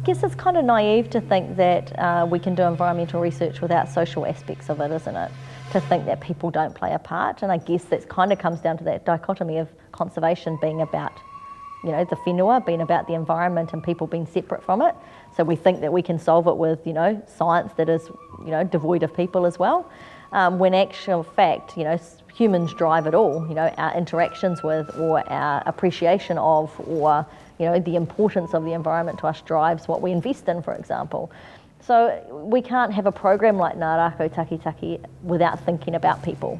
guess it's kind of naive to think that we can do environmental research without social aspects of it, isn't it? To think that people don't play a part, and I guess that kind of comes down to that dichotomy of conservation being about, you know, the whenua, being about the environment and people being separate from it. So we think that we can solve it with, you know, science that is, you know, devoid of people as well. When actual fact, you know, humans drive it all, you know, our interactions with or our appreciation of or, you know, the importance of the environment to us drives what we invest in, for example. So we can't have a program like Ngā Rākau Takitaki without thinking about people,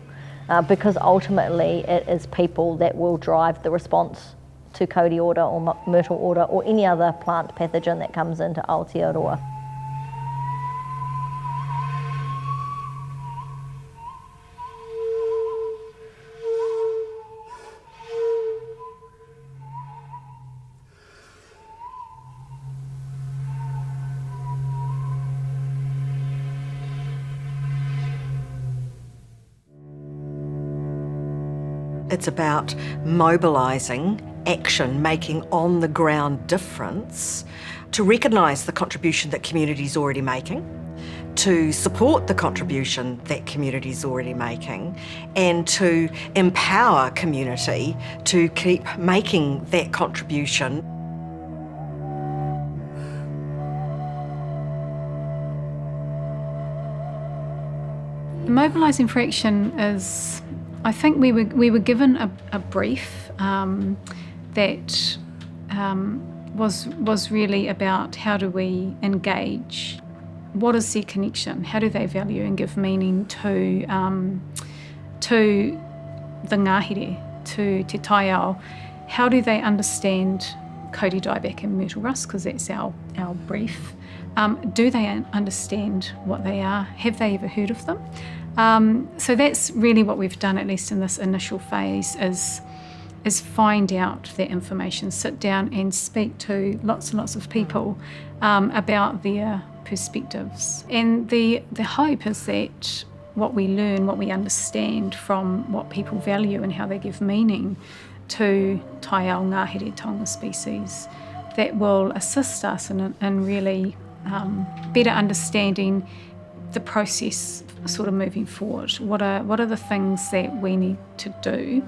because ultimately it is people that will drive the response to Kauriora or myrtle order or any other plant pathogen that comes into Aotearoa. It's about mobilising action, making on-the-ground difference, to recognise the contribution that community's already making, to support the contribution that community's already making, and to empower community to keep making that contribution. Mobilising for action is, I think we were given a brief that was really about how do we engage, what is their connection, how do they value and give meaning to the ngāhere, to te taiao, how do they understand Kauri dieback and myrtle rust, because that's our brief. Do they understand what they are? Have they ever heard of them? So that's really what we've done, at least in this initial phase, is find out that information, sit down and speak to lots and lots of people about their perspectives. And the hope is that what we learn, what we understand from what people value and how they give meaning to taiao ngāhere tonga species, that will assist us in really better understanding the process sort of moving forward. What are the things that we need to do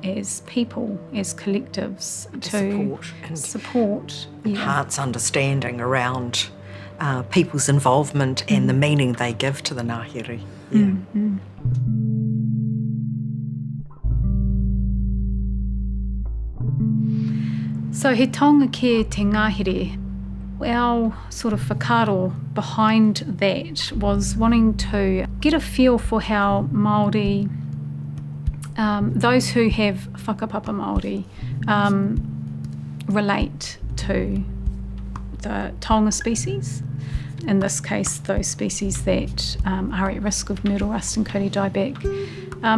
as people, as collectives, to support enhance understanding around people's involvement and the meaning they give to the ngāhere. Yeah. Mm-hmm. So he tonga kia te ngāhere. Our sort of whakaaro behind that was wanting to get a feel for how Māori, those who have whakapapa Māori, relate to the taonga species. In this case, those species that are at risk of myrtle rust and Kauri dieback.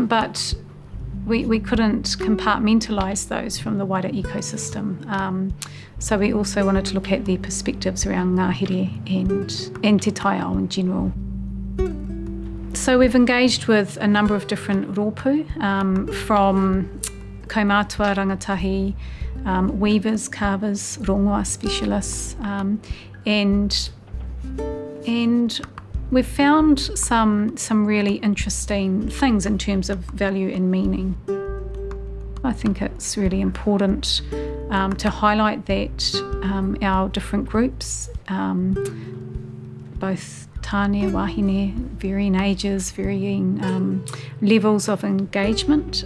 But we couldn't compartmentalise those from the wider ecosystem. So we also wanted to look at their perspectives around ngāhere and te taiao in general. So we've engaged with a number of different rōpū, from kaumātua, rangatahi, weavers, carvers, rongoa specialists, and we've found some really interesting things in terms of value and meaning. I think it's really important to highlight that our different groups, both tāne, wahine, varying ages, varying levels of engagement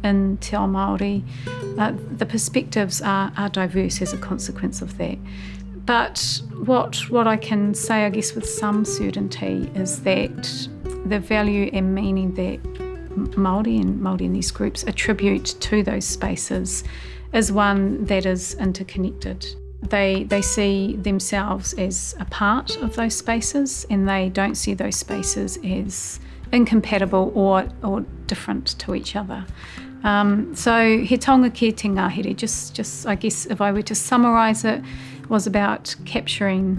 in Te Ao Māori, the perspectives are diverse as a consequence of that. But what I can say, I guess, with some certainty is that the value and meaning that Māori in these groups attribute to those spaces is one that is interconnected. They see themselves as a part of those spaces, and they don't see those spaces as incompatible or different to each other. So he tonga kia te ngāhere, just I guess if I were to summarise it, was about capturing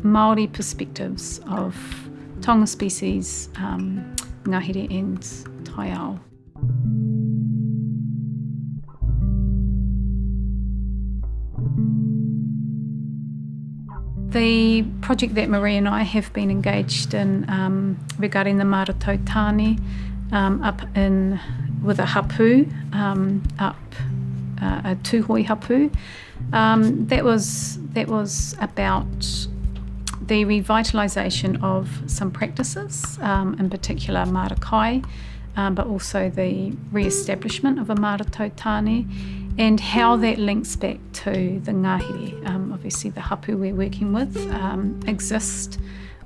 Māori perspectives of tonga species, ngāhere and taiao. The project that Marie and I have been engaged in regarding the Maratautani with a hapu, a tūhoi hapu, that was about the revitalisation of some practices, in particular marakai, but also the re-establishment of a Maratautani, and how that links back to the ngāhere. Obviously the hapu we're working with exist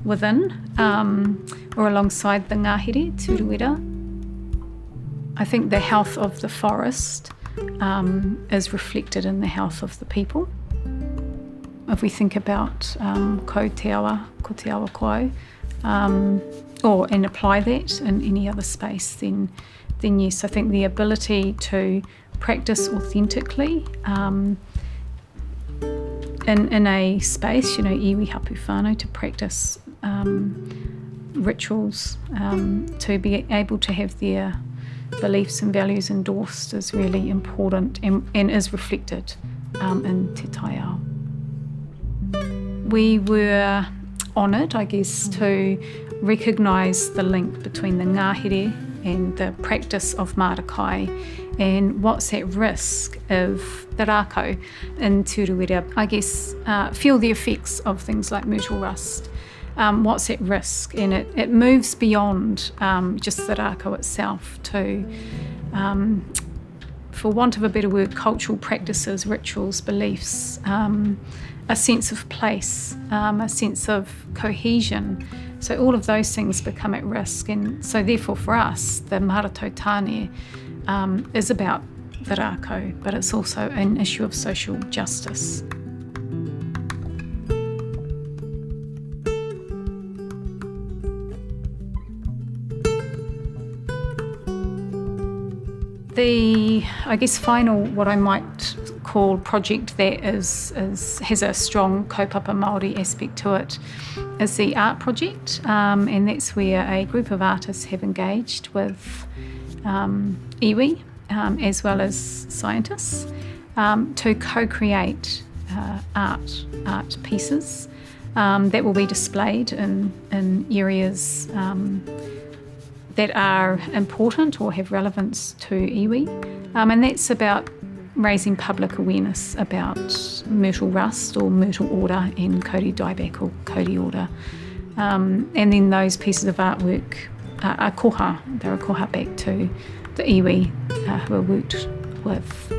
within or alongside the ngāhere, turuwera. I think the health of the forest is reflected in the health of the people. If we think about ko te awa koe, and apply that in any other space, then yes, I think the ability to practice authentically in a space, iwi hapu whānau, to practice rituals, to be able to have their beliefs and values endorsed is really important and is reflected in te taiao. We were honoured, I guess, to recognise the link between the ngāhere and the practice of marakai and what's at risk if the rākau in turuwera, I guess, feel the effects of things like myrtle rust. What's at risk, and it moves beyond just the rākau itself to, for want of a better word, cultural practices, rituals, beliefs, a sense of place, a sense of cohesion. So all of those things become at risk, and so therefore for us, the Maratautani is about the rākau, but it's also an issue of social justice. The, I guess, final, what I might call project that has a strong kaupapa Māori aspect to it is the art project, and that's where a group of artists have engaged with iwi as well as scientists to co-create art pieces that will be displayed in areas that are important or have relevance to iwi, and that's about raising public awareness about myrtle rust or myrtle order and kauri dieback or kauri order. And then those pieces of artwork are koha, they're a koha back to the iwi who are worked with.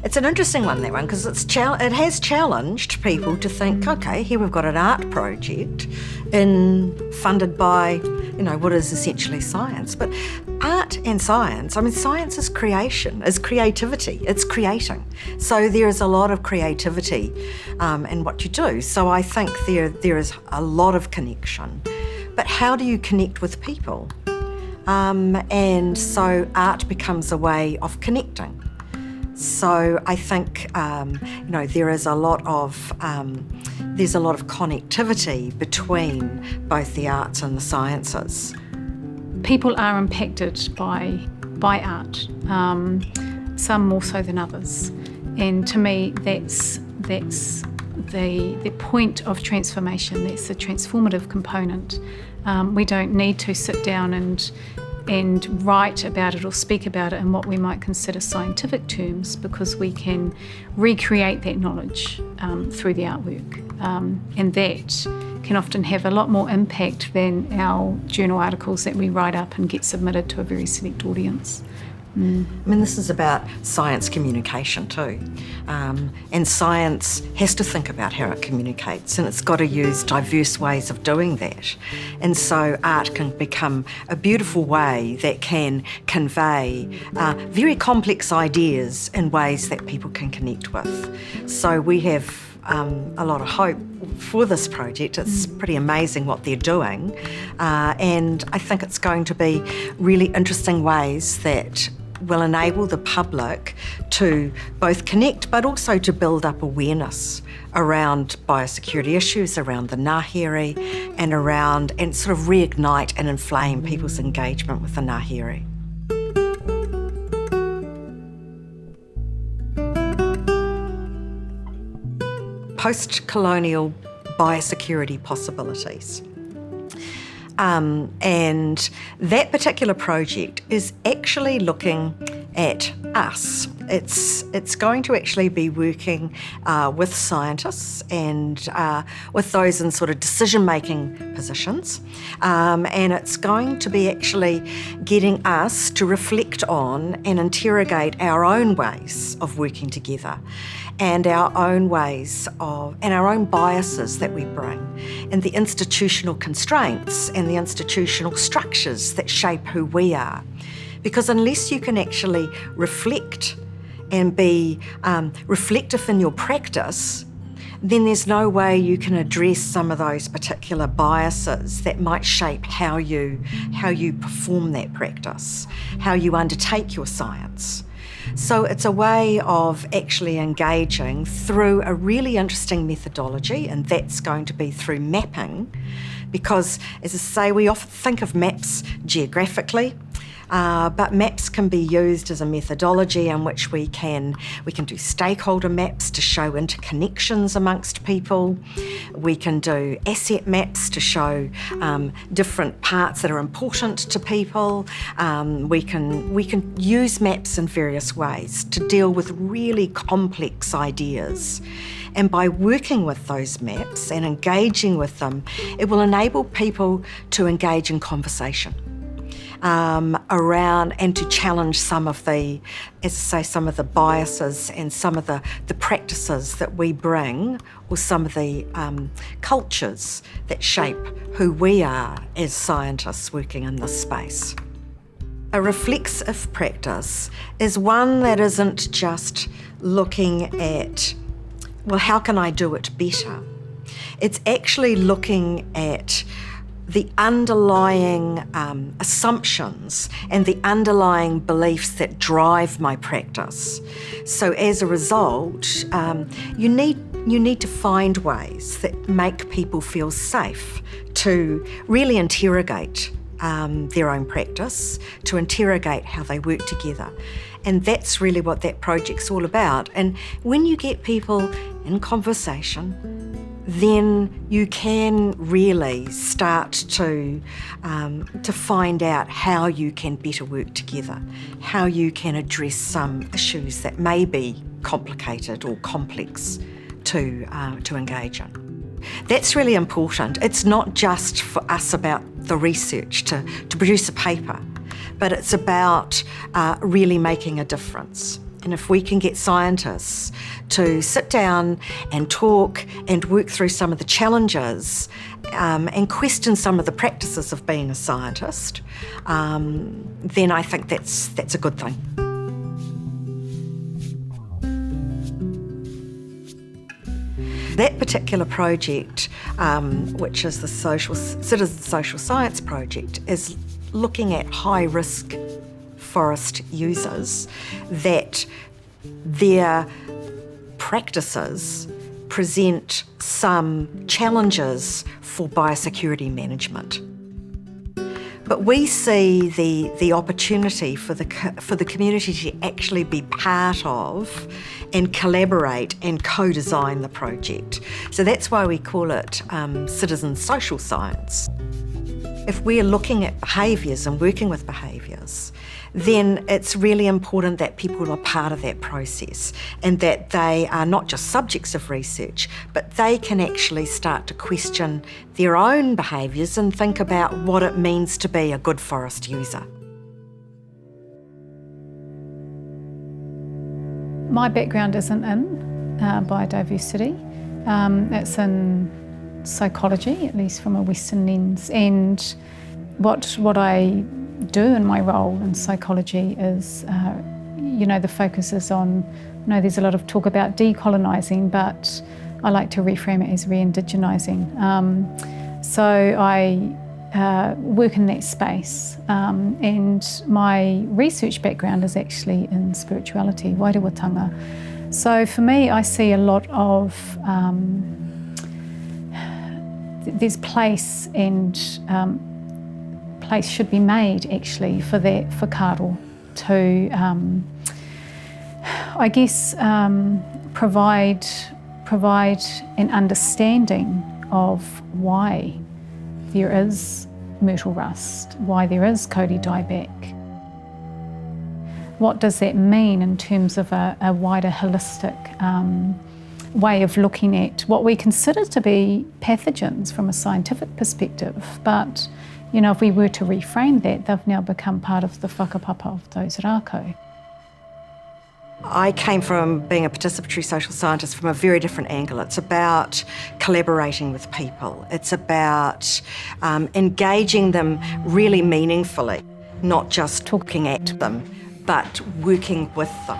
It's an interesting one, that one, because it has challenged people to think, okay, here we've got an art project funded by, what is essentially science. But art and science, science is creation, is creativity, it's creating. So there is a lot of creativity in what you do. So I think there is a lot of connection. But how do you connect with people? And so art becomes a way of connecting. So I think there is a lot of connectivity between both the arts and the sciences. People are impacted by art, some more so than others, and to me that's the point of transformation. That's the transformative component. We don't need to sit down and write about it or speak about it in what we might consider scientific terms, because we can recreate that knowledge through the artwork, and that can often have a lot more impact than our journal articles that we write up and get submitted to a very select audience. This is about science communication too. And science has to think about how it communicates, and it's got to use diverse ways of doing that. And so art can become a beautiful way that can convey very complex ideas in ways that people can connect with. So we have a lot of hope for this project. It's pretty amazing what they're doing, and I think it's going to be really interesting ways that will enable the public to both connect but also to build up awareness around biosecurity issues, around the ngāhere, and sort of reignite and inflame people's engagement with the ngāhere. post-colonial biosecurity possibilities. And that particular project is actually looking at us. It's going to actually be working with scientists and with those in sort of decision-making positions. And it's going to be actually getting us to reflect on and interrogate our own ways of working together and our own ways of, and our own biases that we bring, and the institutional constraints and the institutional structures that shape who we are. Because unless you can actually reflect and be reflective in your practice, then there's no way you can address some of those particular biases that might shape how you perform that practice, how you undertake your science. So it's a way of actually engaging through a really interesting methodology, and that's going to be through mapping, because, as I say, we often think of maps geographically, but maps can be used as a methodology in which we can do stakeholder maps to show interconnections amongst people. We can do asset maps to show different parts that are important to people. We can use maps in various ways to deal with really complex ideas. And by working with those maps and engaging with them, it will enable people to engage in conversation around and to challenge some of the, as I say, some of the biases and some of the practices that we bring, or some of the cultures that shape who we are as scientists working in this space. A reflexive practice is one that isn't just looking at, well, how can I do it better? It's actually looking at the underlying assumptions and the underlying beliefs that drive my practice. So as a result, you need to find ways that make people feel safe to really interrogate their own practice, to interrogate how they work together. And that's really what that project's all about. And when you get people in conversation, then you can really start to find out how you can better work together, how you can address some issues that may be complicated or complex to engage in. That's really important. It's not just for us about the research to produce a paper, but it's about really making a difference. And if we can get scientists to sit down and talk and work through some of the challenges and question some of the practices of being a scientist, then I think that's a good thing. That particular project, which is the Citizen Social Science Project, is looking at high-risk forest users that their practices present some challenges for biosecurity management. But we see the opportunity for the community to actually be part of and collaborate and co-design the project. So that's why we call it citizen social science. If we're looking at behaviours and working with behaviours, then it's really important that people are part of that process and that they are not just subjects of research, but they can actually start to question their own behaviours and think about what it means to be a good forest user. My background isn't in biodiversity. It's in psychology, at least from a Western lens. And what I do in my role in psychology is, the focus is on, there's a lot of talk about decolonising, but I like to reframe it as re-indigenising. So I work in that space, and my research background is actually in spirituality, wairawatanga. So for me, I see a lot of, there's place and place should be made actually for that, for karo to, provide provide an understanding of why there is myrtle rust, why there is Kauri dieback. What does that mean in terms of a wider holistic way of looking at what we consider to be pathogens from a scientific perspective? But, you know, if we were to reframe that, they've now become part of the whakapapa of those rākau. I came from being a participatory social scientist from a very different angle. It's about collaborating with people. It's about engaging them really meaningfully, not just talking at them, but working with them.